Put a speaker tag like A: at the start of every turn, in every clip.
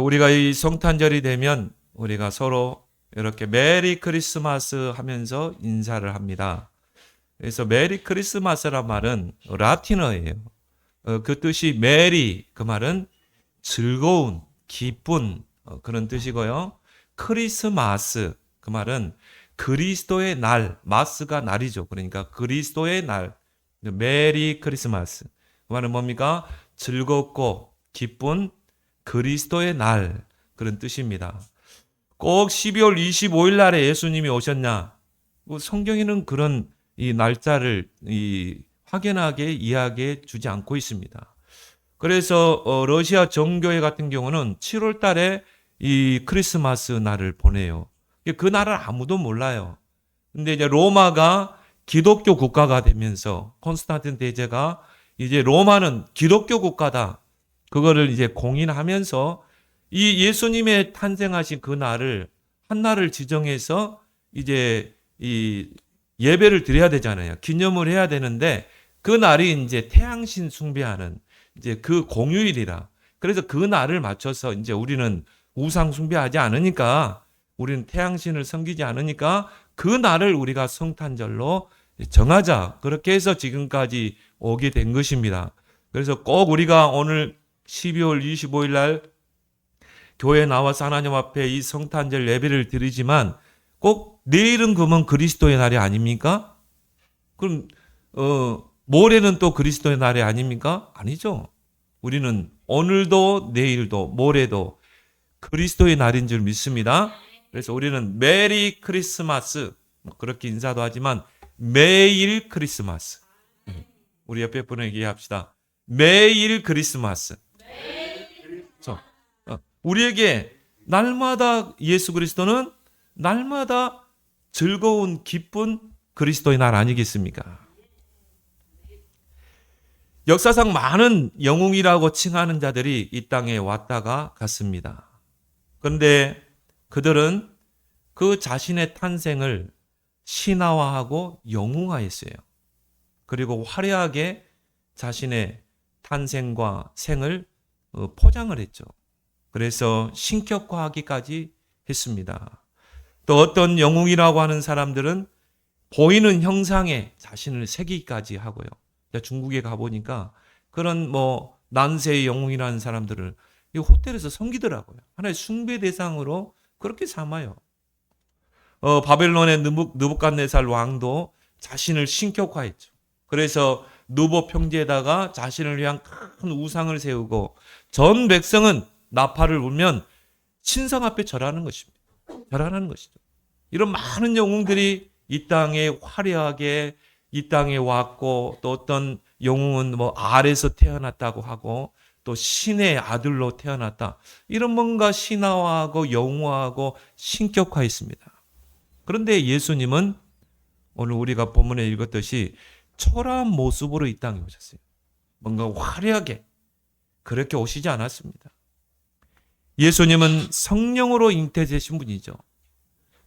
A: 우리가 이 성탄절이 되면 우리가 서로 이렇게 메리 크리스마스 하면서 인사를 합니다. 그래서 메리 크리스마스란 말은 라틴어예요. 그 뜻이 메리, 그 말은 즐거운, 기쁜 그런 뜻이고요. 크리스마스, 그 말은 그리스도의 날, 마스가 날이죠. 그러니까 그리스도의 날, 메리 크리스마스. 그 말은 뭡니까? 즐겁고 기쁜 그리스도의 날, 그런 뜻입니다. 꼭 12월 25일 날에 예수님이 오셨냐? 성경에는 그런 이 날짜를 확연하게 이야기해 주지 않고 있습니다. 그래서 러시아 정교회 같은 경우는 7월 달에 이 크리스마스 날을 보내요. 그 날을 아무도 몰라요. 근데 이제 로마가 기독교 국가가 되면서 콘스탄틴 대제가 이제 로마는 기독교 국가다. 그거를 이제 공인하면서 이 예수님의 탄생하신 그 날을 한 날을 지정해서 이제 이 예배를 드려야 되잖아요. 기념을 해야 되는데 그 날이 이제 태양신 숭배하는 이제 그 공휴일이라. 그래서 그 날을 맞춰서 이제 우리는 우상 숭배하지 않으니까 우리는 태양신을 섬기지 않으니까 그 날을 우리가 성탄절로 정하자. 그렇게 해서 지금까지 오게 된 것입니다. 그래서 꼭 우리가 오늘 12월 25일 날 교회에 나와서 하나님 앞에 이 성탄절 예배를 드리지만 꼭 내일은 그러면 그리스도의 날이 아닙니까? 그럼 모레는 또 그리스도의 날이 아닙니까? 아니죠. 우리는 오늘도 내일도 모레도 그리스도의 날인 줄 믿습니다. 그래서 우리는 메리 크리스마스 그렇게 인사도 하지만 매일 크리스마스. 우리 옆에 분에게 얘기합시다. 매일 크리스마스. 우리에게 날마다 예수 그리스도는 날마다 즐거운 기쁜 그리스도의 날 아니겠습니까? 역사상 많은 영웅이라고 칭하는 자들이 이 땅에 왔다가 갔습니다. 그런데 그들은 그 자신의 탄생을 신화화하고 영웅화했어요. 그리고 화려하게 자신의 탄생과 생을 포장을 했죠. 그래서 신격화하기까지 했습니다. 또 어떤 영웅이라고 하는 사람들은 보이는 형상에 자신을 새기기까지 하고요. 중국에 가보니까 그런 난세의 영웅이라는 사람들을 이 호텔에서 섬기더라고요. 하나의 숭배 대상으로 그렇게 삼아요. 바벨론의 느부갓네살 왕도 자신을 신격화했죠. 그래서 누보 평지에다가 자신을 위한 큰 우상을 세우고 전 백성은 나팔을 불면 신성 앞에 절하는 것입니다. 절하는 것이죠. 이런 많은 영웅들이 이 땅에 화려하게 이 땅에 왔고 또 어떤 영웅은 알에서 태어났다고 하고 또 신의 아들로 태어났다. 이런 뭔가 신화화하고 영웅화하고 신격화했습니다. 그런데 예수님은 오늘 우리가 본문에 읽었듯이 초라한 모습으로 이 땅에 오셨어요. 뭔가 화려하게 그렇게 오시지 않았습니다. 예수님은 성령으로 잉태되신 분이죠.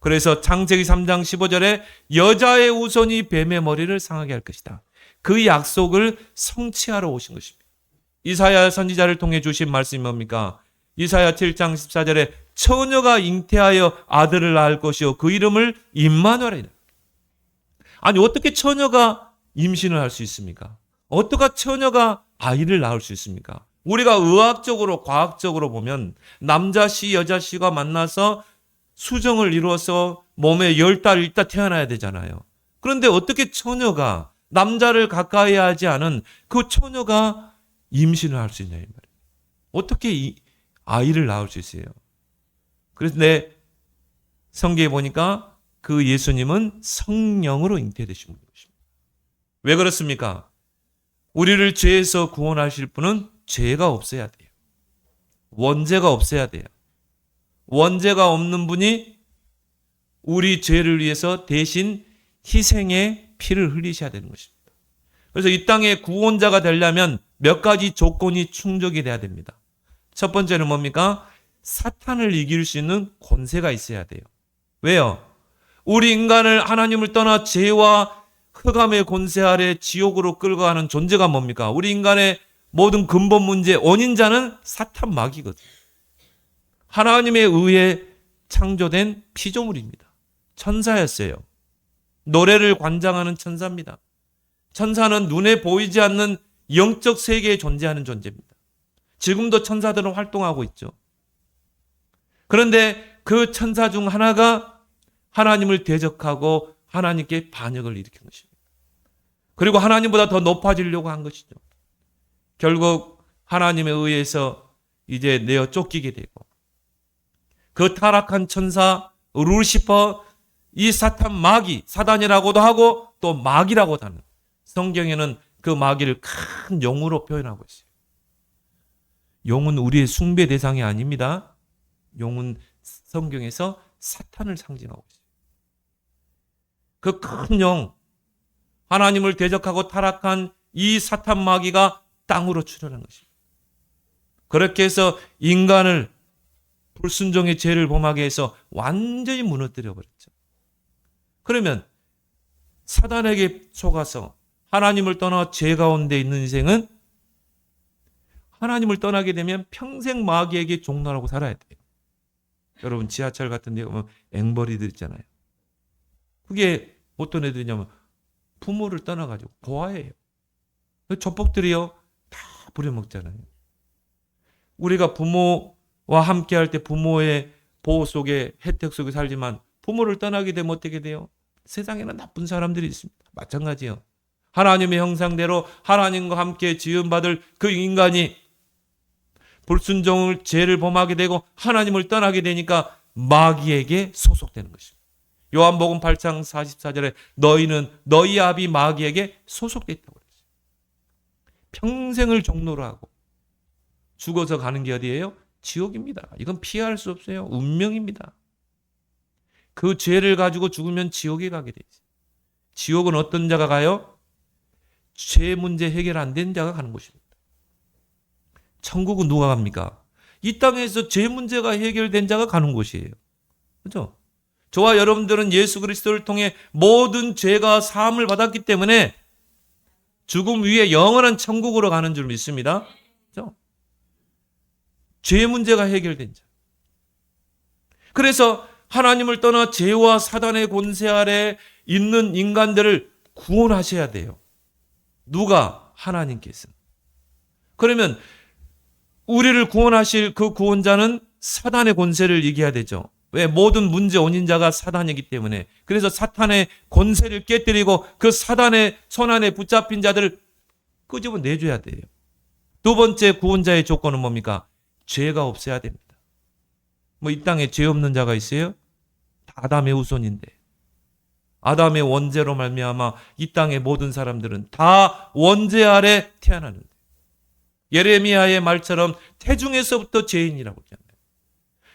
A: 그래서 창세기 3장 15절에 여자의 후손이 뱀의 머리를 상하게 할 것이다. 그 약속을 성취하러 오신 것입니다. 이사야 선지자를 통해 주신 말씀이 뭡니까? 이사야 7장 14절에 처녀가 잉태하여 아들을 낳을 것이요 그 이름을 임마누엘이라. 아니 어떻게 처녀가 임신을 할 수 있습니까? 어떻게 처녀가 아이를 낳을 수 있습니까? 우리가 의학적으로 과학적으로 보면 남자씨 여자씨가 만나서 수정을 이루어서 몸에 10달 있다 태어나야 되잖아요. 그런데 어떻게 처녀가 남자를 가까이 하지 않은 그 처녀가 임신을 할 수 있냐 이 말이에요. 어떻게 이 아이를 낳을 수 있어요? 그런데 성경에 보니까 그 예수님은 성령으로 잉태되신 분이십니다. 왜 그렇습니까? 우리를 죄에서 구원하실 분은 죄가 없어야 돼요. 원죄가 없어야 돼요. 원죄가 없는 분이 우리 죄를 위해서 대신 희생의 피를 흘리셔야 되는 것입니다. 그래서 이 땅에 구원자가 되려면 몇 가지 조건이 충족이 돼야 됩니다. 첫 번째는 뭡니까? 사탄을 이길 수 있는 권세가 있어야 돼요. 왜요? 우리 인간을 하나님을 떠나 죄와 흑암의 권세 아래 지옥으로 끌고 가는 존재가 뭡니까? 우리 인간의 모든 근본 문제 원인자는 사탄 마귀거든요. 하나님에 의해 창조된 피조물입니다. 천사였어요. 노래를 관장하는 천사입니다. 천사는 눈에 보이지 않는 영적 세계에 존재하는 존재입니다. 지금도 천사들은 활동하고 있죠. 그런데 그 천사 중 하나가 하나님을 대적하고 하나님께 반역을 일으킨 것입니다. 그리고 하나님보다 더 높아지려고 한 것이죠. 결국 하나님에 의해서 이제 내어 쫓기게 되고, 그 타락한 천사 루시퍼, 이 사탄 마귀, 사단이라고도 하고 또 마귀라고도 하는, 성경에는 그 마귀를 큰 용으로 표현하고 있어요. 용은 우리의 숭배 대상이 아닙니다. 용은 성경에서 사탄을 상징하고 있어요. 그 큰 용, 하나님을 대적하고 타락한 이 사탄 마귀가 땅으로 출현한 것입니다. 그렇게 해서 인간을 불순종의 죄를 범하게 해서 완전히 무너뜨려 버렸죠. 그러면 사단에게 속아서 하나님을 떠나 죄 가운데 있는 인생은 하나님을 떠나게 되면 평생 마귀에게 종노하고 살아야 돼요. 여러분 지하철 같은 데 보면 앵벌이들 있잖아요. 그게 어떤 애들이냐면 부모를 떠나가지고 고아예요. 조폭들이요 다 부려먹잖아요. 우리가 부모와 함께할 때 부모의 보호 속에, 혜택 속에 살지만 부모를 떠나게 되면 어떻게 돼요? 세상에는 나쁜 사람들이 있습니다. 마찬가지요. 하나님의 형상대로 하나님과 함께 지음받을 그 인간이 불순종을, 죄를 범하게 되고 하나님을 떠나게 되니까 마귀에게 소속되는 것입니다. 요한복음 8장 44절에 너희는 너희 아비 마귀에게 소속되어 있다고 그랬어요. 평생을 종노를 하고 죽어서 가는 게 어디예요? 지옥입니다. 이건 피할 수 없어요. 운명입니다. 그 죄를 가지고 죽으면 지옥에 가게 되죠. 지옥은 어떤 자가 가요? 죄 문제 해결 안 된 자가 가는 곳입니다. 천국은 누가 갑니까? 이 땅에서 죄 문제가 해결된 자가 가는 곳이에요. 그렇죠? 저와 여러분들은 예수 그리스도를 통해 모든 죄가 사함을 받았기 때문에 죽음 위에 영원한 천국으로 가는 줄 믿습니다. 그렇죠? 죄 문제가 해결된 자. 그래서 하나님을 떠나 죄와 사단의 권세 아래 있는 인간들을 구원하셔야 돼요. 누가? 하나님께서. 그러면 우리를 구원하실 그 구원자는 사단의 권세를 이겨야 되죠. 왜? 모든 문제 원인자가 사단이기 때문에. 그래서 사탄의 권세를 깨뜨리고 그 사단의 손안에 붙잡힌 자들을 끄집어 내줘야 돼요. 두 번째 구원자의 조건은 뭡니까? 죄가 없어야 됩니다. 뭐 이 땅에 죄 없는 자가 있어요? 다 아담의 후손인데. 아담의 원죄로 말미암아 이 땅의 모든 사람들은 다 원죄 아래 태어나는데. 예레미야의 말처럼 태중에서부터 죄인이라고 하잖아요.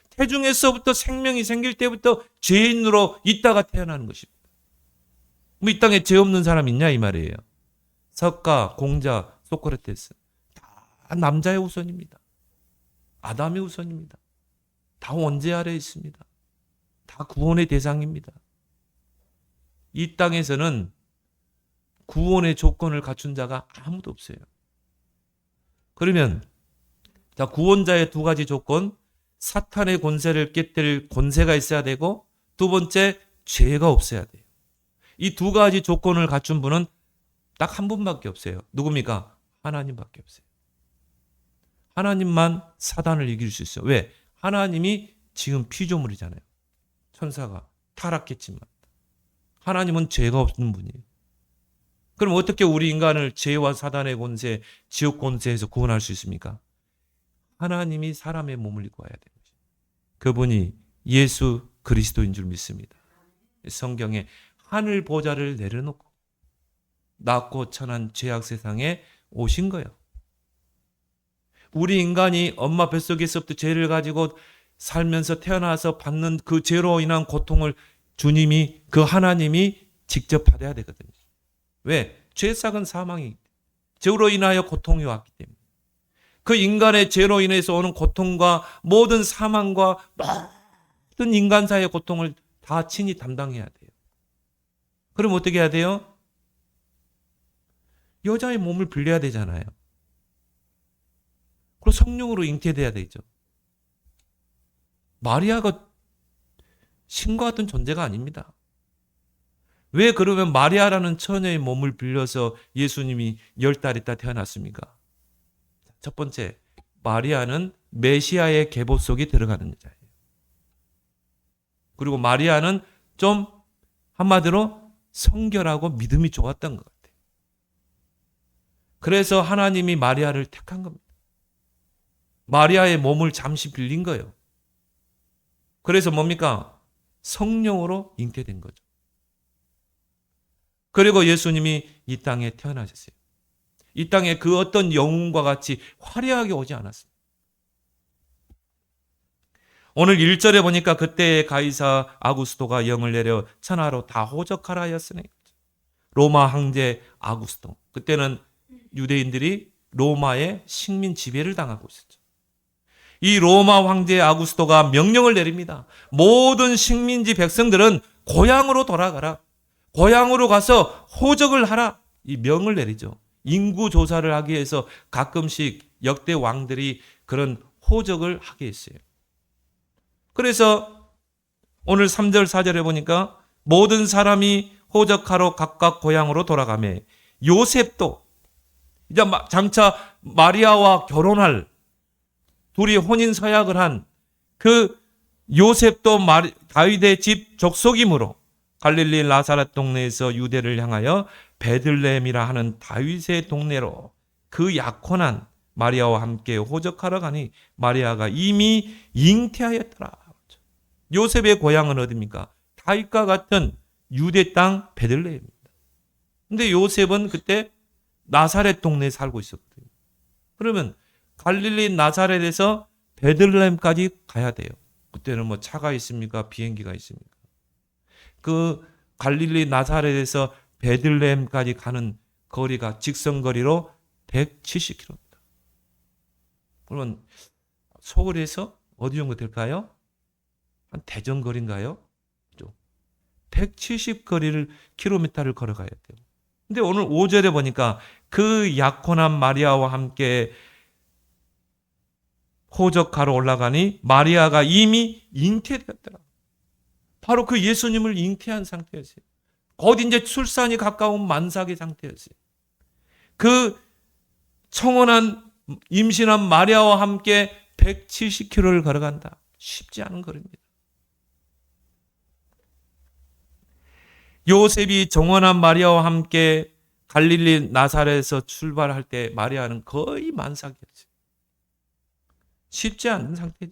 A: 태중에서부터 생명이 생길 때부터 죄인으로 있다가 태어나는 것입니다. 뭐 이 땅에 죄 없는 사람 있냐 이 말이에요. 석가, 공자, 소크라테스 다 남자의 후손입니다. 아담의 후손입니다. 다 원죄 아래에 있습니다. 다 구원의 대상입니다. 이 땅에서는 구원의 조건을 갖춘 자가 아무도 없어요. 그러면 자, 구원자의 두 가지 조건, 사탄의 권세를 깨뜨릴 권세가 있어야 되고 두 번째 죄가 없어야 돼요. 이 두 가지 조건을 갖춘 분은 딱 한 분밖에 없어요. 누굽니까? 하나님밖에 없어요. 하나님만 사단을 이길 수 있어요. 왜? 하나님이 지금 피조물이잖아요. 천사가 타락했지만 하나님은 죄가 없는 분이에요. 그럼 어떻게 우리 인간을 죄와 사단의 권세, 지옥 권세에서 구원할 수 있습니까? 하나님이 사람의 몸을 입고 와야 되는 거죠. 그분이 예수 그리스도인 줄 믿습니다. 성경에 하늘 보좌를 내려놓고 낮고 천한 죄악 세상에 오신 거예요. 우리 인간이 엄마 뱃속에서부터 죄를 가지고 살면서 태어나서 받는 그 죄로 인한 고통을 주님이, 그 하나님이 직접 받아야 되거든요. 왜? 죄삭은 사망이, 죄로 인하여 고통이 왔기 때문에. 그 인간의 죄로 인해서 오는 고통과 모든 사망과 모든 인간사의 고통을 다 친히 담당해야 돼요. 그럼 어떻게 해야 돼요? 여자의 몸을 빌려야 되잖아요. 그리고 성령으로 잉태돼야 되죠. 마리아가 신과 같은 존재가 아닙니다. 왜 그러면 마리아라는 처녀의 몸을 빌려서 예수님이 10달 있다 태어났습니까? 첫 번째, 마리아는 메시아의 계보 속에 들어가는 여자예요. 그리고 마리아는 좀 한마디로 성결하고 믿음이 좋았던 것 같아요. 그래서 하나님이 마리아를 택한 겁니다. 마리아의 몸을 잠시 빌린 거예요. 그래서 뭡니까? 성령으로 잉태된 거죠. 그리고 예수님이 이 땅에 태어나셨어요. 이 땅에 그 어떤 영웅과 같이 화려하게 오지 않았습니다. 오늘 1절에 보니까 그때의 가이사 아구스토가 영을 내려 천하로 다 호적하라 하였으니, 로마 황제 아구스토. 그때는 유대인들이 로마의 식민 지배를 당하고 있었죠. 이 로마 황제 아구스토가 명령을 내립니다. 모든 식민지 백성들은 고향으로 돌아가라. 고향으로 가서 호적을 하라. 이 명을 내리죠. 인구 조사를 하기 위해서 가끔씩 역대 왕들이 그런 호적을 하게 했어요. 그래서 오늘 3절 4절에 보니까 모든 사람이 호적하러 각각 고향으로 돌아가며 요셉도 이제 장차 마리아와 결혼할 둘이 혼인 서약을 한 그 요셉도 다윗의 집 족속이므로 갈릴리 나사렛 동네에서 유대를 향하여 베들레헴이라 하는 다윗의 동네로 그 약혼한 마리아와 함께 호적하러 가니 마리아가 이미 잉태하였더라. 요셉의 고향은 어디입니까? 다윗과 같은 유대 땅 베들레헴입니다. 근데 요셉은 그때 나사렛 동네에 살고 있었거든요. 그러면 갈릴리 나사렛에서 베들레헴까지 가야 돼요. 그때는 뭐 차가 있습니까? 비행기가 있습니까? 그 갈릴리 나사렛에서 베들레헴까지 가는 거리가 직선거리로 170km입니다. 그러면 서울에서 어디 정도 될까요? 한 대전 거리인가요? 170km를 걸어가야 돼요. 근데 오늘 5절에 보니까 그 약혼한 마리아와 함께 호적하러 올라가니 마리아가 이미 잉태되었더라. 바로 그 예수님을 잉태한 상태였어요. 곧 이제 출산이 가까운 만삭의 상태였어요. 그 청혼한 임신한 마리아와 함께 170km를 걸어간다. 쉽지 않은 거리입니다. 요셉이 정혼한 마리아와 함께 갈릴리 나사렛에서 출발할 때 마리아는 거의 만삭이었어요. 쉽지 않은 상태죠.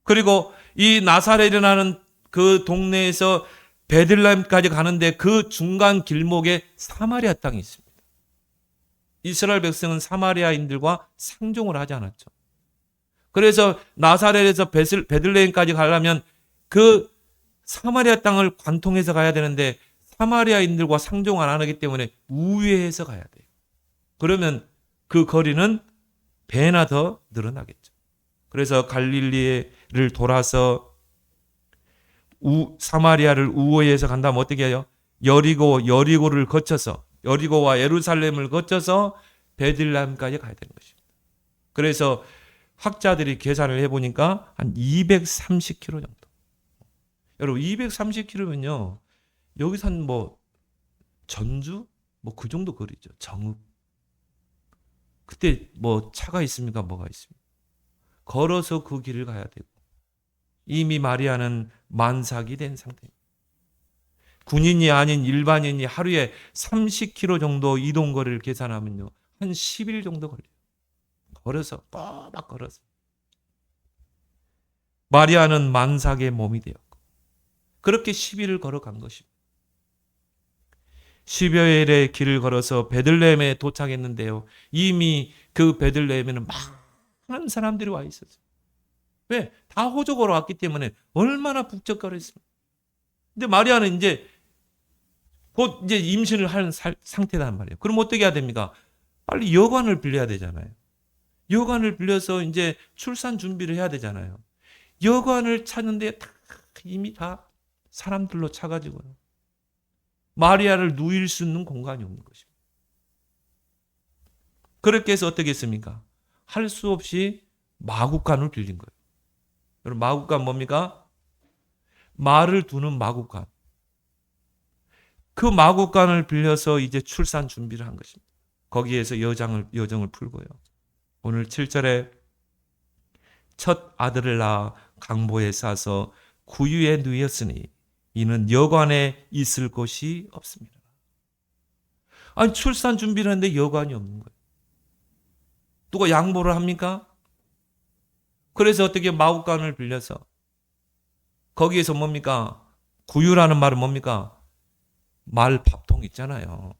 A: 그리고 이 나사렛이라는 그 동네에서 베들레헴까지 가는데 그 중간 길목에 사마리아 땅이 있습니다. 이스라엘 백성은 사마리아인들과 상종을 하지 않았죠. 그래서 나사렛에서 베들레헴까지 가려면 그 사마리아 땅을 관통해서 가야 되는데 사마리아인들과 상종 안 하기 때문에 우회해서 가야 돼요. 그러면 그 거리는 배나 더 늘어나겠죠. 그래서 갈릴리를 돌아서 사마리아를 우회해서 간다면 어떻게 해요? 여리고를 거쳐서 여리고와 예루살렘을 거쳐서 베들레헴까지 가야 되는 것입니다. 그래서 학자들이 계산을 해보니까 한 230km 정도. 여러분 230km면요. 여기서 한 뭐 전주 뭐 그 정도 거리죠. 정읍. 그때 뭐 차가 있습니까? 뭐가 있습니까? 걸어서 그 길을 가야 되고 이미 마리아는 만삭이 된 상태입니다. 군인이 아닌 일반인이 하루에 30km 정도 이동 거리를 계산하면요. 한 10일 정도 걸려요. 걸어서 꼬박 걸어서. 마리아는 만삭의 몸이 되었고 그렇게 10일을 걸어간 것입니다. 10여일의 길을 걸어서 베들레헴에 도착했는데요. 이미 그 베들레헴에는 많은 사람들이 와 있었어요. 왜? 다 호적으로 왔기 때문에 얼마나 북적거렸습니까? 근데 마리아는 이제 곧 이제 임신을 할 상태란 말이에요. 그럼 어떻게 해야 됩니까? 빨리 여관을 빌려야 되잖아요. 여관을 빌려서 이제 출산 준비를 해야 되잖아요. 여관을 찾는데 이미 다 사람들로 차가지고요. 마리아를 누일 수 있는 공간이 없는 것입니다. 그렇게 해서 어떻게 했습니까? 할 수 없이 마구간을 빌린 거예요. 여러분, 마구간 뭡니까? 말을 두는 마구간. 그 마구간을 빌려서 이제 출산 준비를 한 것입니다. 거기에서 여정을 풀고요. 오늘 7절에 첫 아들을 낳아 강보에 싸서 구유에 누였으니 이는 여관에 있을 곳이 없습니다. 아니, 출산 준비를 하는데 여관이 없는 거예요. 누가 양보를 합니까? 그래서 어떻게 마구간을 빌려서 거기에서 뭡니까? 구유라는 말은 뭡니까? 말 밥통 있잖아요.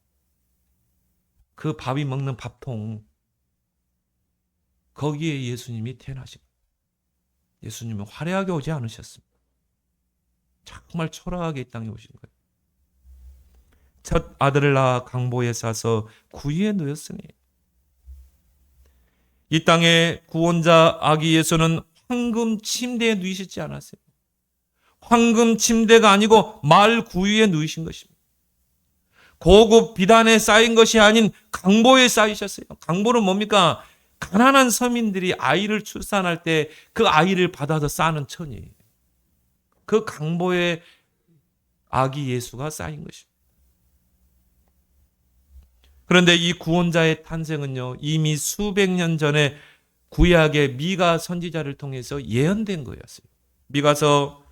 A: 그 밥이 먹는 밥통, 거기에 예수님이 태어나신 거예요. 예수님은 화려하게 오지 않으셨습니다. 정말 초라하게 이 땅에 오신 거예요. 첫 아들을 낳아 강보에 싸서 구유에 누였으니, 이 땅에 구원자 아기 예수는 황금 침대에 누이시지 않았어요. 황금 침대가 아니고 말 구유에 누이신 것입니다. 고급 비단에 쌓인 것이 아닌 강보에 쌓이셨어요. 강보는 뭡니까? 가난한 서민들이 아이를 출산할 때 그 아이를 받아서 싸는 천이에요. 그 강보에 아기 예수가 쌓인 것입니다. 그런데 이 구원자의 탄생은요, 이미 수백 년 전에 구약의 미가 선지자를 통해서 예언된 거였어요. 미가서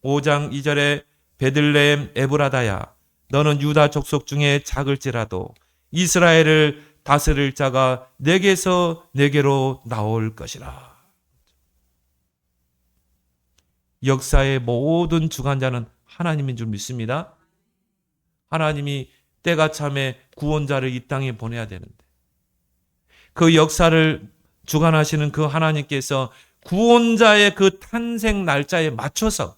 A: 5장 2절에 베들레헴 에브라다야, 너는 유다 족속 중에 작을지라도 이스라엘을 다스릴 자가 내게서 내게로 나올 것이라. 역사의 모든 주관자는 하나님인 줄 믿습니다. 하나님이 때가 참에 구원자를 이 땅에 보내야 되는데, 그 역사를 주관하시는 그 하나님께서 구원자의 그 탄생 날짜에 맞춰서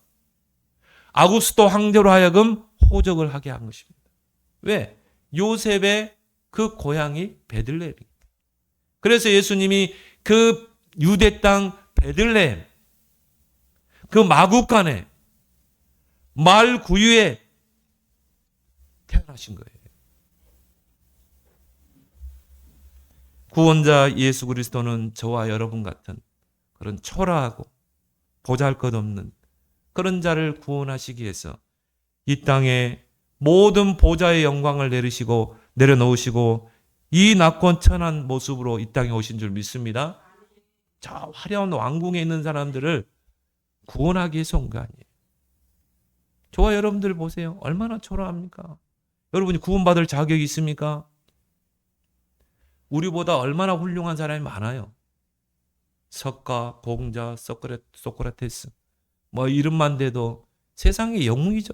A: 아구스도 황제로 하여금 호적을 하게 한 것입니다. 왜? 요셉의 그 고향이 베들레헴입니다. 그래서 예수님이 그 유대 땅 베들레헴, 그 마구간에 말 구유에 태어나신 거예요. 구원자 예수 그리스도는 저와 여러분 같은 그런 초라하고 보잘것없는 그런 자를 구원하시기 위해서 이 땅에 모든 보좌의 영광을 내려놓으시고 이 낙권 천한 모습으로 이 땅에 오신 줄 믿습니다. 저 화려한 왕궁에 있는 사람들을 구원하기 위해서 온 거 아니에요. 저와 여러분들 보세요. 얼마나 초라합니까? 여러분이 구원받을 자격이 있습니까? 우리보다 얼마나 훌륭한 사람이 많아요. 석가, 공자, 소크라테스, 뭐 이름만 대도 세상의 영웅이죠.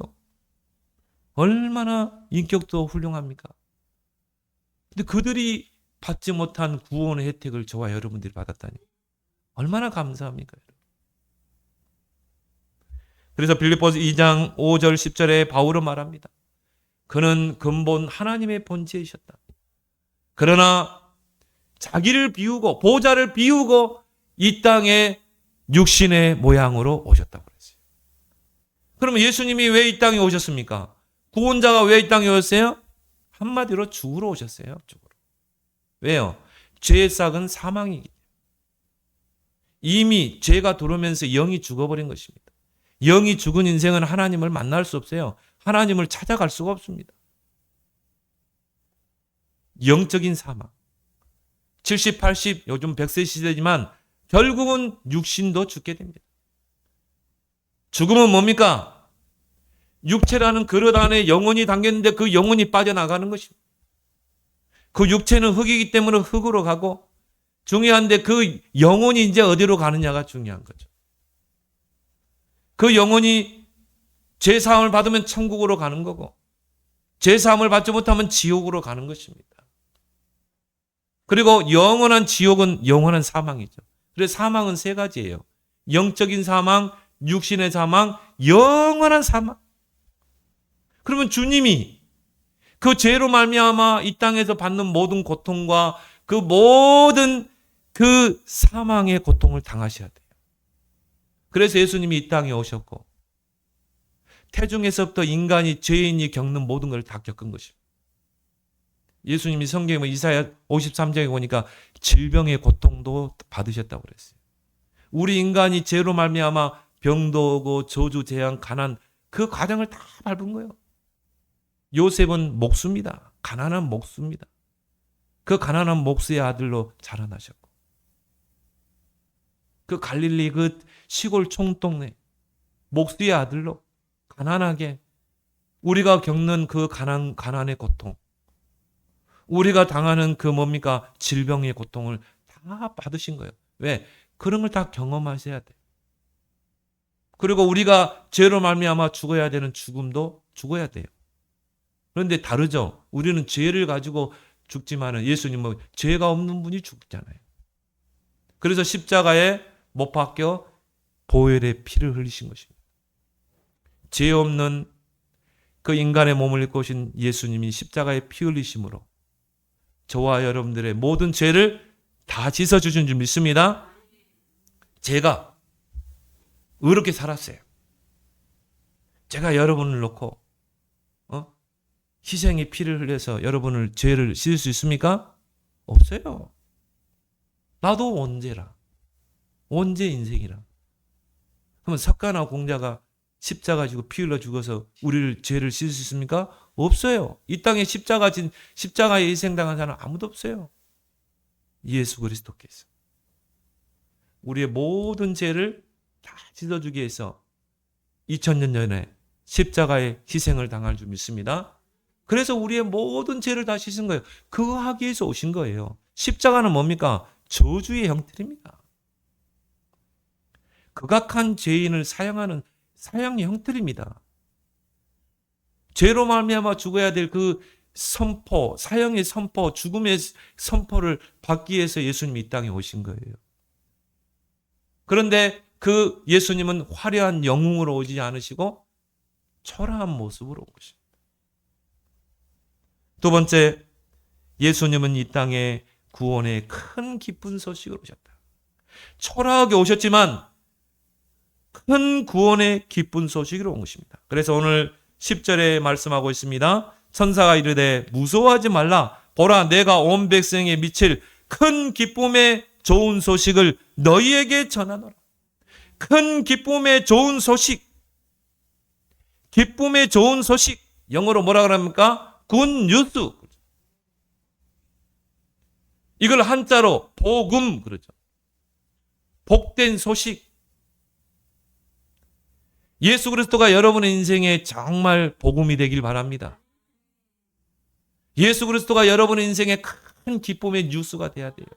A: 얼마나 인격도 훌륭합니까? 근데 그들이 받지 못한 구원의 혜택을 저와 여러분들이 받았다니 얼마나 감사합니까? 그래서 빌립보서 2장 5절 10절에 바울은 말합니다. 그는 근본 하나님의 본체이셨다. 그러나 자기를 비우고 보좌를 비우고 이 땅에 육신의 모양으로 오셨다고 그랬어요. 그러면 예수님이 왜 이 땅에 오셨습니까? 구원자가 왜 이 땅에 오셨어요? 한마디로 죽으러 오셨어요. 죽으러. 왜요? 죄의 싹은 사망이기 때문에. 이미 죄가 들어오면서 영이 죽어버린 것입니다. 영이 죽은 인생은 하나님을 만날 수 없어요. 하나님을 찾아갈 수가 없습니다. 영적인 사망. 70, 80, 요즘 100세 시대지만 결국은 육신도 죽게 됩니다. 죽음은 뭡니까? 육체라는 그릇 안에 영혼이 담겼는데 그 영혼이 빠져나가는 것입니다. 그 육체는 흙이기 때문에 흙으로 가고, 중요한데 그 영혼이 이제 어디로 가느냐가 중요한 거죠. 그 영혼이 죄사함을 받으면 천국으로 가는 거고, 죄사함을 받지 못하면 지옥으로 가는 것입니다. 그리고 영원한 지옥은 영원한 사망이죠. 그래서 사망은 세 가지예요. 영적인 사망, 육신의 사망, 영원한 사망. 그러면 주님이 그 죄로 말미암아 이 땅에서 받는 모든 고통과 그 모든 그 사망의 고통을 당하셔야 돼요. 그래서 예수님이 이 땅에 오셨고, 태중에서부터 인간이 죄인이 겪는 모든 걸 다 겪은 것입니다. 예수님이 성경에 이사야 53장에 보니까 질병의 고통도 받으셨다고 그랬어요. 우리 인간이 죄로 말미암아 병도 오고 저주, 재앙, 가난 그 과정을 다 밟은 거예요. 요셉은 목수입니다. 가난한 목수입니다. 그 가난한 목수의 아들로 자라나셨고 그 갈릴리 그 시골 총동네 목수의 아들로 가난하게 우리가 겪는 그 가난의 고통, 우리가 당하는 그 뭡니까? 질병의 고통을 다 받으신 거예요. 왜? 그런 걸 다 경험하셔야 돼. 그리고 우리가 죄로 말미암아 죽어야 되는 죽음도 죽어야 돼요. 그런데 다르죠. 우리는 죄를 가지고 죽지만은 예수님은 죄가 없는 분이 죽잖아요. 그래서 십자가에 못 박혀 보혈의 피를 흘리신 것입니다. 죄 없는 그 인간의 몸을 입고 오신 예수님이 십자가에 피 흘리심으로 저와 여러분들의 모든 죄를 다 씻어주신 줄 믿습니다. 제가 의롭게 살았어요. 제가 여러분을 놓고 희생의 피를 흘려서 여러분을 죄를 씻을 수 있습니까? 없어요. 나도 원죄라. 원죄 인생이라. 그러면 석가나 공자가 십자가 지고 피 흘려 죽어서 우리를 죄를 씻을 수 있습니까? 없어요. 이 땅에 십자가에 희생당한 사람 아무도 없어요. 예수 그리스도께서 우리의 모든 죄를 다 씻어주기 위해서 2000년 전에 십자가에 희생을 당할 줄 믿습니다. 그래서 우리의 모든 죄를 다 씻은 거예요. 그거 하기 위해서 오신 거예요. 십자가는 뭡니까? 저주의 형틀입니다. 극악한 죄인을 사형하는 사형의 형틀입니다. 죄로 말미암아 죽어야 될 그 선포, 사형의 선포, 죽음의 선포를 받기 위해서 예수님이 이 땅에 오신 거예요. 그런데 그 예수님은 화려한 영웅으로 오지 않으시고 초라한 모습으로 오십니다. 두 번째, 예수님은 이 땅에 구원의 큰 기쁜 소식으로 오셨다. 초라하게 오셨지만 큰 구원의 기쁜 소식으로 온 것입니다. 그래서 오늘 10절에 말씀하고 있습니다. 천사가 이르되 무서워하지 말라. 보라, 내가 온 백성에 미칠 큰 기쁨의 좋은 소식을 너희에게 전하노라. 큰 기쁨의 좋은 소식. 기쁨의 좋은 소식. 영어로 뭐라 그럽니까? 굿 뉴스. 이걸 한자로 복음 그러죠. 복된 소식. 예수 그리스도가 여러분의 인생에 정말 복음이 되길 바랍니다. 예수 그리스도가 여러분의 인생에 큰 기쁨의 뉴스가 돼야 돼요.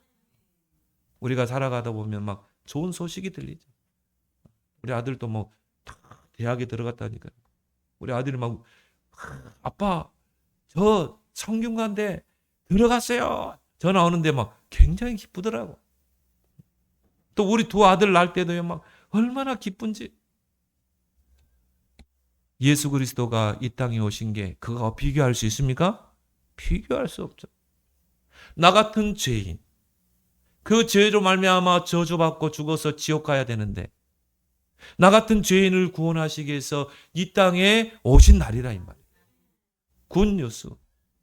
A: 우리가 살아가다 보면 막 좋은 소식이 들리죠. 우리 아들도 뭐 대학에 들어갔다니까요. 우리 아들이 막 아빠 저 성균관대 들어갔어요. 전화 오는데 막 굉장히 기쁘더라고. 또 우리 두 아들 낳을 때도 막 얼마나 기쁜지. 예수 그리스도가 이 땅에 오신 게 그거 비교할 수 있습니까? 비교할 수 없죠. 나 같은 죄인, 그 죄로 말미암아 저주받고 죽어서 지옥 가야 되는데 나 같은 죄인을 구원하시기 위해서 이 땅에 오신 날이라 이 말이에요. 굿뉴스.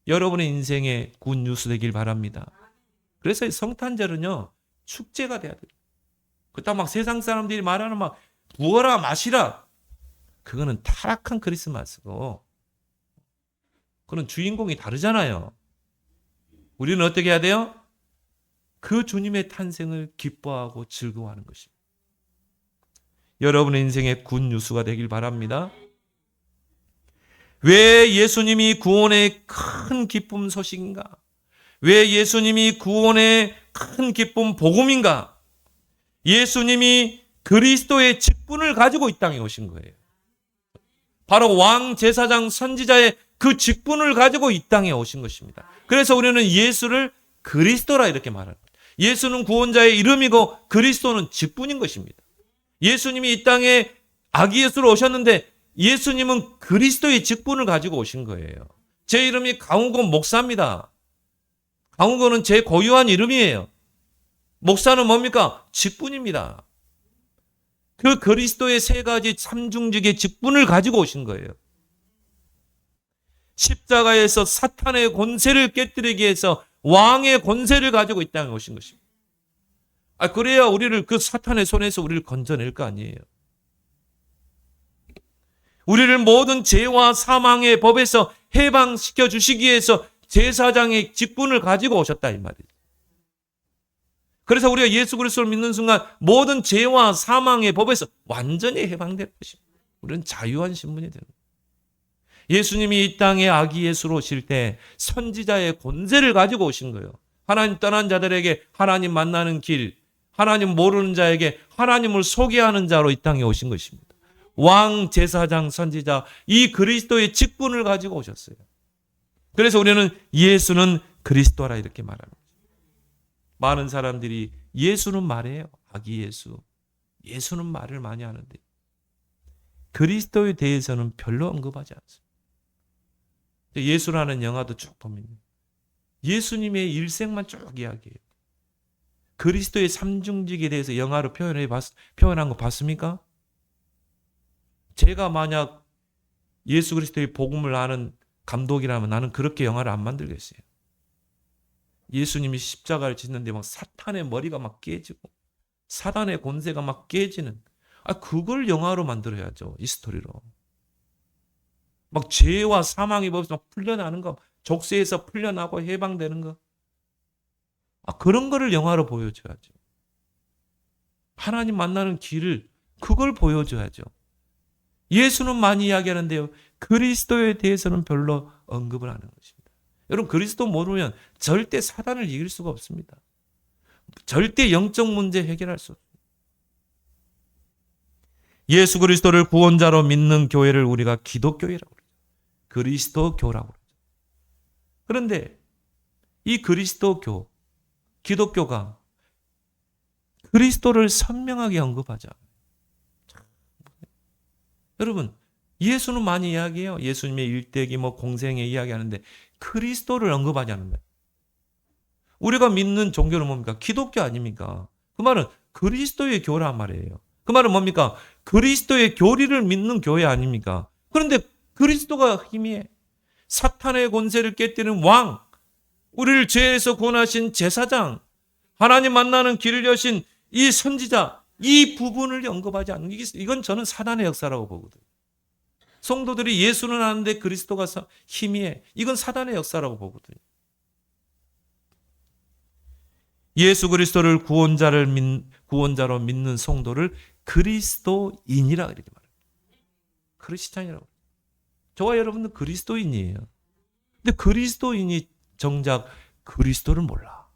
A: 여러분의 인생에 굿뉴스 되길 바랍니다. 그래서 성탄절은요 축제가 돼야 돼요. 그렇다고 막 세상 사람들이 말하는 막 부어라 마시라, 그거는 타락한 크리스마스고 그런 주인공이 다르잖아요. 우리는 어떻게 해야 돼요? 그 주님의 탄생을 기뻐하고 즐거워하는 것입니다. 여러분의 인생에 굿뉴스가 되길 바랍니다. 왜 예수님이 구원의 큰 기쁨 소식인가? 왜 예수님이 구원의 큰 기쁨 복음인가? 예수님이 그리스도의 직분을 가지고 이 땅에 오신 거예요. 바로 왕, 제사장, 선지자의 그 직분을 가지고 이 땅에 오신 것입니다. 그래서 우리는 예수를 그리스도라 이렇게 말합니다. 예수는 구원자의 이름이고 그리스도는 직분인 것입니다. 예수님이 이 땅에 아기 예수로 오셨는데 예수님은 그리스도의 직분을 가지고 오신 거예요. 제 이름이 강우건 목사입니다. 강우건은 제 고유한 이름이에요. 목사는 뭡니까? 직분입니다. 그 그리스도의 세 가지 삼중직의 직분을 가지고 오신 거예요. 십자가에서 사탄의 권세를 깨뜨리기 위해서 왕의 권세를 가지고 이 땅에 오신 것입니다. 그래야 우리를 그 사탄의 손에서 우리를 건져낼 거 아니에요. 우리를 모든 죄와 사망의 법에서 해방시켜 주시기 위해서 제사장의 직분을 가지고 오셨다 이 말이에요. 그래서 우리가 예수 그리스도를 믿는 순간 모든 죄와 사망의 법에서 완전히 해방될 것입니다. 우리는 자유한 신분이 되는 거예요. 예수님이 이 땅에 아기 예수로 오실 때 선지자의 권세를 가지고 오신 거예요. 하나님 떠난 자들에게 하나님 만나는 길, 하나님 모르는 자에게 하나님을 소개하는 자로 이 땅에 오신 것입니다. 왕, 제사장, 선지자, 이 그리스도의 직분을 가지고 오셨어요. 그래서 우리는 예수는 그리스도라 이렇게 말합니다. 많은 사람들이 예수는 말해요. 아기 예수. 예수는 말을 많이 하는데 그리스도에 대해서는 별로 언급하지 않습니다. 예수라는 영화도 쭉 보면 예수님의 일생만 쭉 이야기해요. 그리스도의 삼중직에 대해서 영화로 표현한 거 봤습니까? 제가 만약 예수 그리스도의 복음을 아는 감독이라면 나는 그렇게 영화를 안 만들겠어요. 예수님이 십자가를 짓는데 막 사탄의 머리가 막 깨지고 사단의 권세가 막 깨지는 그걸 영화로 만들어야죠. 이 스토리로. 막 죄와 사망의 법에서 막 풀려나는 거, 족쇄에서 풀려나고 해방되는 거. 그런 거를 영화로 보여줘야죠. 하나님 만나는 길을 그걸 보여줘야죠. 예수는 많이 이야기하는데요. 그리스도에 대해서는 별로 언급을 하는 것입니다. 여러분 그리스도 모르면 절대 사단을 이길 수가 없습니다. 절대 영적 문제 해결할 수 없습니다. 예수 그리스도를 구원자로 믿는 교회를 우리가 기독교회라고 그러죠. 그리스도교라고 그러죠. 그런데 이 그리스도교, 기독교가 그리스도를 선명하게 언급하자. 여러분 예수는 많이 이야기해요. 예수님의 일대기, 공생애 이야기하는데 그리스도를 언급하지 않는 거예요. 우리가 믿는 종교는 뭡니까? 기독교 아닙니까? 그 말은 그리스도의 교란 말이에요. 그 말은 뭡니까? 그리스도의 교리를 믿는 교회 아닙니까? 그런데 그리스도가 희미해. 사탄의 권세를 깨뜨리는 왕, 우리를 죄에서 구원하신 제사장, 하나님 만나는 길을 여신 이 선지자, 이 부분을 언급하지 않는 이건 저는 사단의 역사라고 보거든요. 성도들이 예수는 아는데 그리스도가 희미해. 이건 사단의 역사라고 보거든요. 예수 그리스도를 구원자로 믿는 성도를 그리스도인이라 이렇게 말해요. 크리스찬이라고. 저와 여러분은 그리스도인이에요. 근데 그리스도인이 정작 그리스도를 몰라.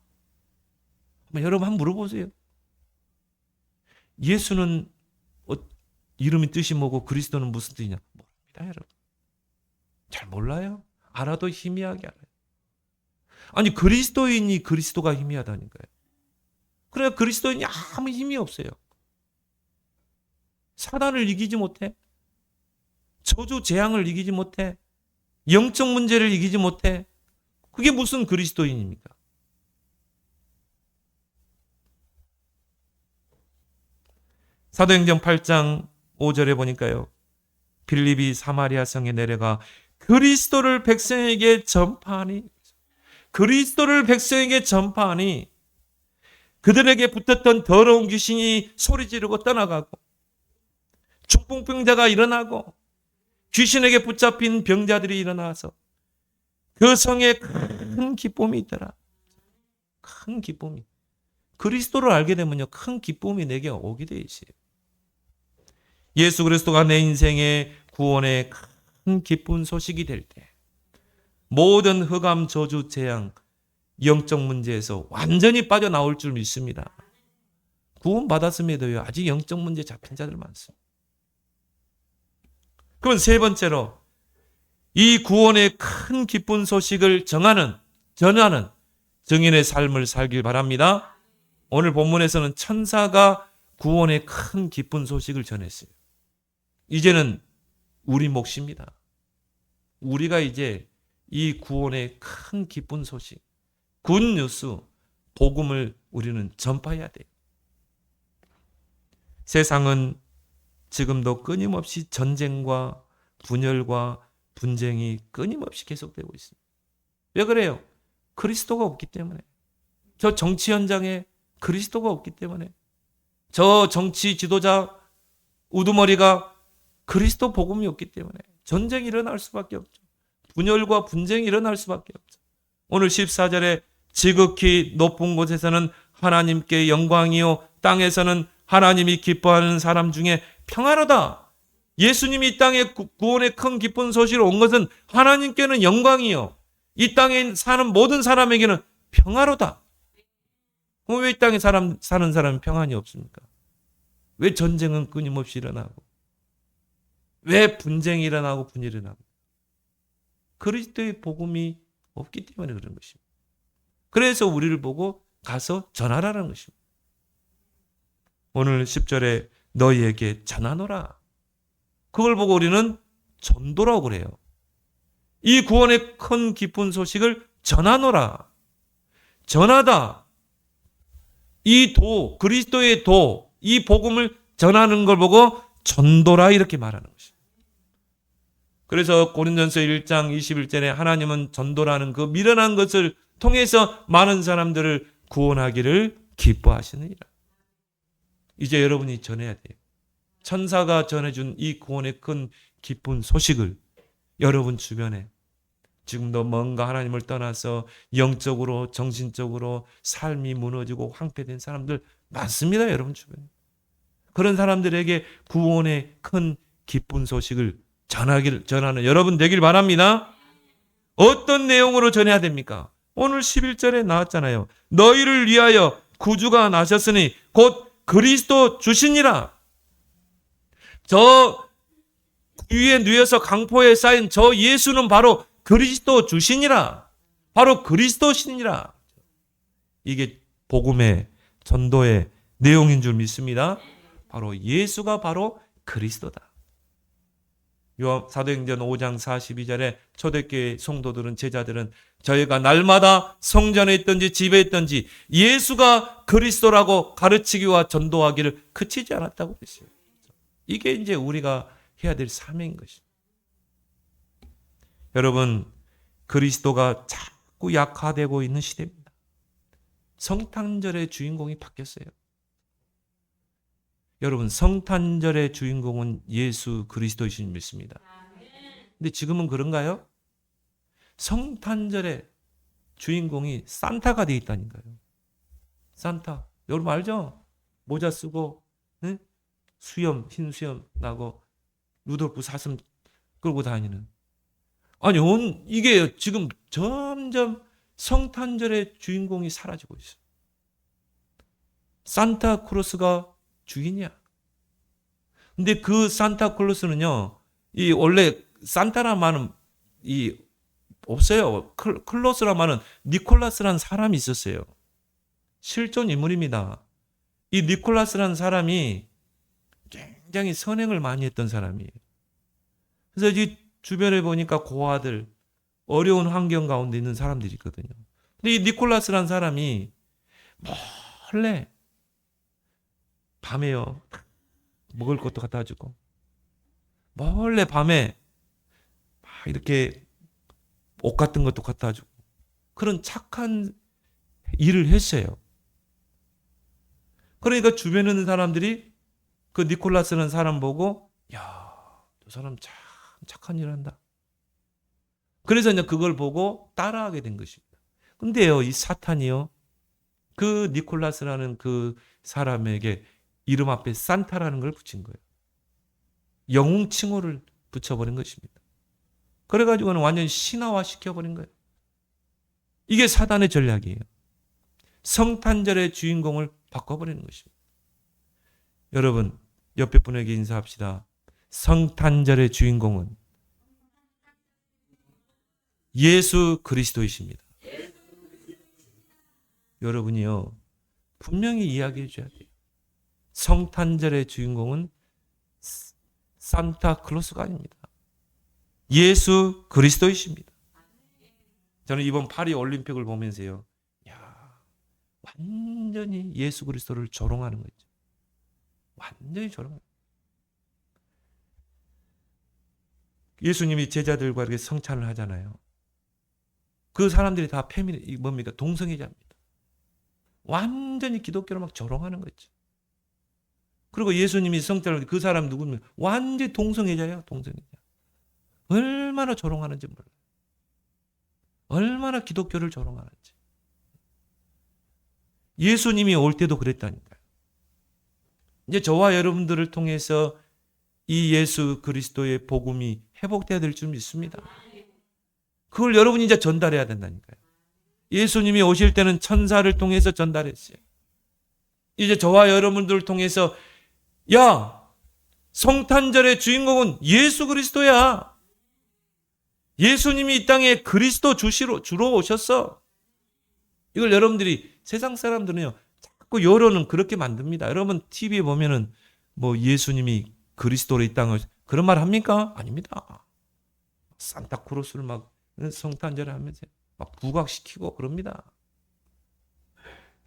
A: 여러분 한번 물어보세요. 예수는 이름이 뜻이 뭐고 그리스도는 무슨 뜻이냐? 모릅니다, 여러분. 잘 몰라요. 알아도 희미하게 알아요. 아니 그리스도인이 그리스도가 희미하다니까요. 그래야 그리스도인이 아무 힘이 없어요. 사단을 이기지 못해. 저주 재앙을 이기지 못해. 영적 문제를 이기지 못해. 그게 무슨 그리스도인입니까? 사도행전 8장 5절에 보니까요. 빌립이 사마리아 성에 내려가 그리스도를 백성에게 전파하니 그들에게 붙었던 더러운 귀신이 소리 지르고 떠나가고 중풍병자가 일어나고 귀신에게 붙잡힌 병자들이 일어나서 그 성에 큰 기쁨이 있더라. 큰 기쁨이. 그리스도를 알게 되면요. 큰 기쁨이 내게 오게 돼 있어요. 예수 그리스도가 내 인생의 구원의 큰 기쁜 소식이 될 때 모든 흑암, 저주, 재앙, 영적 문제에서 완전히 빠져나올 줄 믿습니다. 구원 받았음에도요. 아직 영적 문제 잡힌 자들 많습니다. 그러면 세 번째로 이 구원의 큰 기쁜 소식을 전하는 증인의 삶을 살길 바랍니다. 오늘 본문에서는 천사가 구원의 큰 기쁜 소식을 전했어요. 이제는 우리 몫입니다. 우리가 이제 이 구원의 큰 기쁜 소식, 굿뉴스, 복음을 우리는 전파해야 돼요. 세상은 지금도 끊임없이 전쟁과 분열과 분쟁이 끊임없이 계속되고 있습니다. 왜 그래요? 그리스도가 없기 때문에. 저 정치 현장에 그리스도가 없기 때문에. 저 정치 지도자 우두머리가 그리스도 복음이 없기 때문에 전쟁이 일어날 수밖에 없죠. 분열과 분쟁이 일어날 수밖에 없죠. 오늘 14절에 지극히 높은 곳에서는 하나님께 영광이요 땅에서는 하나님이 기뻐하는 사람 중에 평화로다. 예수님이 이 땅에 구원의 큰 기쁜 소식으로 온 것은 하나님께는 영광이요 이 땅에 사는 모든 사람에게는 평화로다. 왜 이 땅에 사는 사람은 평안이 없습니까? 왜 전쟁은 끊임없이 일어나고 왜 분쟁이 일어나고 분열이 일어나고 그리스도의 복음이 없기 때문에 그런 것입니다. 그래서 우리를 보고 가서 전하라는 것입니다. 오늘 10절에 너희에게 전하노라. 그걸 보고 우리는 전도라고 그래요. 이 구원의 큰 기쁜 소식을 전하노라. 전하다. 이 도, 그리스도의 도, 이 복음을 전하는 걸 보고 전도라 이렇게 말하는 것입니다. 그래서 고린도전서 1장 21절에 하나님은 전도라는 그 미련한 것을 통해서 많은 사람들을 구원하기를 기뻐하시느니라. 이제 여러분이 전해야 돼요. 천사가 전해준 이 구원의 큰 기쁜 소식을 여러분 주변에 지금도 뭔가 하나님을 떠나서 영적으로 정신적으로 삶이 무너지고 황폐된 사람들 많습니다. 여러분 주변에. 그런 사람들에게 구원의 큰 기쁜 소식을 전하는 여러분 되길 바랍니다. 어떤 내용으로 전해야 됩니까? 오늘 11절에 나왔잖아요. 너희를 위하여 구주가 나셨으니 곧 그리스도 주시니라. 저 위에 누워서 강포에 쌓인 저 예수는 바로 그리스도 주시니라. 바로 그리스도시니라. 이게 복음의 전도의 내용인 줄 믿습니다. 바로 예수가 바로 그리스도다. 사도행전 5장 42절에 초대교회 성도들은 제자들은 저희가 날마다 성전에 있든지 집에 있든지 예수가 그리스도라고 가르치기와 전도하기를 그치지 않았다고 그랬어요. 이게 이제 우리가 해야 될 사명인 것입니다. 여러분, 그리스도가 자꾸 약화되고 있는 시대입니다. 성탄절의 주인공이 바뀌었어요. 여러분, 성탄절의 주인공은 예수 그리스도이신 믿습니다. 근데 지금은 그런가요? 성탄절의 주인공이 산타가 되어 있다니까요. 산타. 여러분 알죠? 모자 쓰고 응? 수염, 흰 수염 나고 루돌프 사슴 끌고 다니는. 아니, 이게 지금 점점 성탄절의 주인공이 사라지고 있어요. 산타크로스가 주인이야. 근데 그 산타클로스는요, 이 원래 산타란 말은 없어요. 클로스란 말은 니콜라스라는 사람이 있었어요. 실존 인물입니다. 이 니콜라스라는 사람이 굉장히 선행을 많이 했던 사람이에요. 그래서 이 주변에 보니까 고아들, 어려운 환경 가운데 있는 사람들이 있거든요. 근데 이 니콜라스라는 사람이 몰래 밤에요, 먹을 것도 갖다 주고 몰래 밤에 막 이렇게 옷 같은 것도 갖다 주고 그런 착한 일을 했어요. 그러니까 주변에 있는 사람들이 그 니콜라스라는 사람 보고 야, 저 사람 참 착한 일 한다. 그래서 이제 그걸 보고 따라하게 된 것입니다. 근데요, 이 사탄이요, 그 니콜라스라는 그 사람에게 이름 앞에 산타라는 걸 붙인 거예요. 영웅 칭호를 붙여버린 것입니다. 그래가지고는 완전히 신화화 시켜버린 거예요. 이게 사단의 전략이에요. 성탄절의 주인공을 바꿔버리는 것입니다. 여러분, 옆에 분에게 인사합시다. 성탄절의 주인공은 예수 그리스도이십니다. 여러분이요, 분명히 이야기해 줘야 돼요. 성탄절의 주인공은 산타클로스가 아닙니다. 예수 그리스도이십니다. 저는 이번 파리 올림픽을 보면서요, 야, 완전히 예수 그리스도를 조롱하는 거죠. 완전히 조롱하는 거죠. 예수님이 제자들과 이렇게 성찬을 하잖아요. 그 사람들이 다 뭡니까? 동성애자입니다. 완전히 기독교로 막 조롱하는 거죠. 그리고 예수님이 성자를 그 사람 누구면 완전히 동성애자예요. 동성애자. 얼마나 조롱하는지 몰라요. 얼마나 기독교를 조롱하는지. 예수님이 올 때도 그랬다니까요. 이제 저와 여러분들을 통해서 이 예수 그리스도의 복음이 회복돼야 될 줄 믿습니다. 그걸 여러분이 이제 전달해야 된다니까요. 예수님이 오실 때는 천사를 통해서 전달했어요. 이제 저와 여러분들을 통해서 야, 성탄절의 주인공은 예수 그리스도야. 예수님이 이 땅에 그리스도 주로 오셨어. 이걸 여러분들이 세상 사람들은요 자꾸 여론은 그렇게 만듭니다. 여러분 TV에 보면은 뭐 예수님이 그리스도로 이 땅을 그런 말 합니까? 아닙니다. 산타크로스를 막 성탄절에 하면서 막 부각시키고 그럽니다.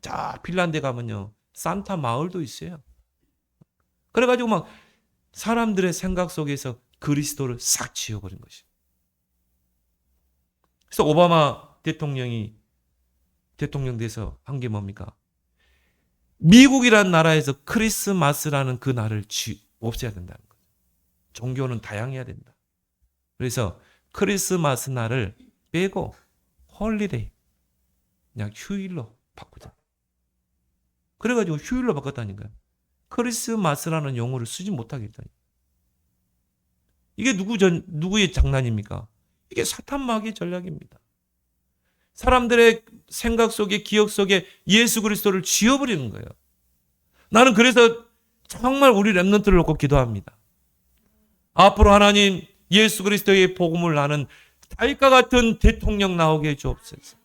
A: 자, 핀란드에 가면요 산타 마을도 있어요. 그래가지고 막 사람들의 생각 속에서 그리스도를 싹 지워버린 것이에요. 그래서 오바마 대통령이 대통령 돼서 한 게 뭡니까? 미국이라는 나라에서 크리스마스라는 그 날을 없애야 된다는 거죠. 종교는 다양해야 된다. 그래서 크리스마스 날을 빼고 홀리데이, 그냥 휴일로 바꾸자. 그래가지고 휴일로 바꿨다니까요. 크리스마스라는 용어를 쓰지 못하겠다니. 이게 누구의 장난입니까? 이게 사탄 마귀의 전략입니다. 사람들의 생각 속에 기억 속에 예수 그리스도를 지워버리는 거예요. 나는 그래서 정말 우리 렘넌트를 놓고 기도합니다. 앞으로 하나님 예수 그리스도의 복음을 아는 다윗과 같은 대통령 나오게 해주옵소서.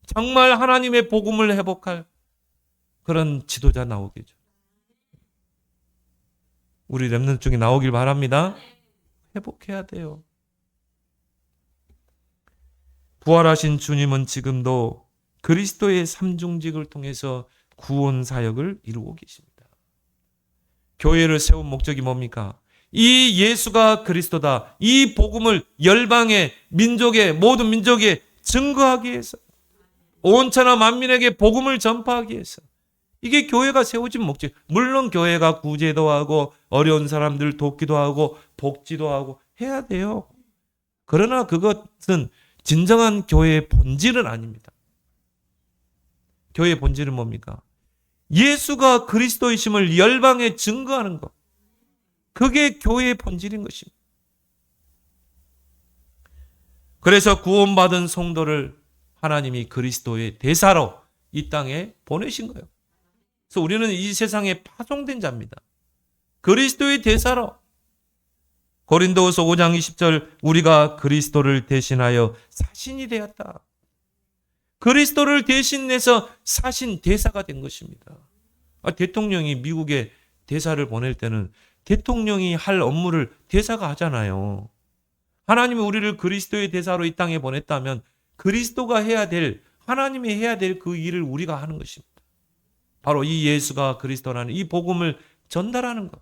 A: 정말 하나님의 복음을 회복할 그런 지도자 나오게 해줘. 우리 렘넌트 중에 나오길 바랍니다. 회복해야 돼요. 부활하신 주님은 지금도 그리스도의 삼중직을 통해서 구원 사역을 이루고 계십니다. 교회를 세운 목적이 뭡니까? 이 예수가 그리스도다. 이 복음을 열방의 민족의 모든 민족에 증거하기 위해서, 온 천하 만민에게 복음을 전파하기 위해서, 이게 교회가 세워진 목적. 물론 교회가 구제도 하고 어려운 사람들 돕기도 하고 복지도 하고 해야 돼요. 그러나 그것은 진정한 교회의 본질은 아닙니다. 교회의 본질은 뭡니까? 예수가 그리스도이심을 열방에 증거하는 것. 그게 교회의 본질인 것입니다. 그래서 구원받은 성도를 하나님이 그리스도의 대사로 이 땅에 보내신 거예요. 그래서 우리는 이 세상에 파송된 자입니다. 그리스도의 대사로. 고린도후서 5장 20절 우리가 그리스도를 대신하여 사신이 되었다. 그리스도를 대신해서 사신 대사가 된 것입니다. 대통령이 미국에 대사를 보낼 때는 대통령이 할 업무를 대사가 하잖아요. 하나님이 우리를 그리스도의 대사로 이 땅에 보냈다면 그리스도가 해야 될, 하나님이 해야 될 그 일을 우리가 하는 것입니다. 바로 이 예수가 그리스도라는 이 복음을 전달하는 것.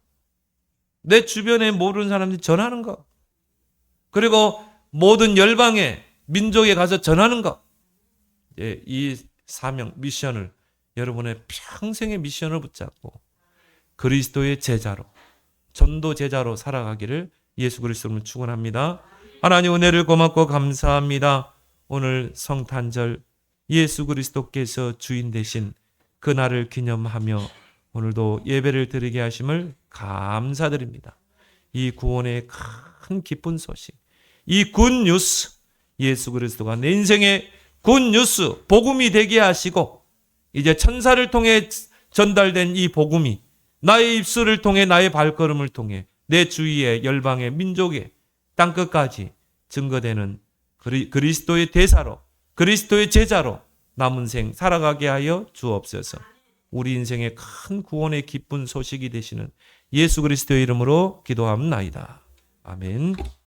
A: 내 주변에 모르는 사람들이 전하는 것. 그리고 모든 열방의 민족에 가서 전하는 것. 이 사명, 미션을 여러분의 평생의 미션을 붙잡고 그리스도의 제자로, 전도 제자로 살아가기를 예수 그리스도로 축원합니다. 하나님 은혜를 고맙고 감사합니다. 오늘 성탄절 예수 그리스도께서 주인 되신 그날을 기념하며 오늘도 예배를 드리게 하심을 감사드립니다. 이 구원의 큰 기쁜 소식, 이 굿뉴스, 예수 그리스도가 내 인생의 굿뉴스, 복음이 되게 하시고 이제 천사를 통해 전달된 이 복음이 나의 입술을 통해 나의 발걸음을 통해 내 주위의 열방의 민족의 땅끝까지 증거되는 그리스도의 대사로, 그리스도의 제자로 남은 생 살아가게 하여 주옵소서. 우리 인생의 큰 구원의 기쁜 소식이 되시는 예수 그리스도의 이름으로 기도합나이다. 아멘.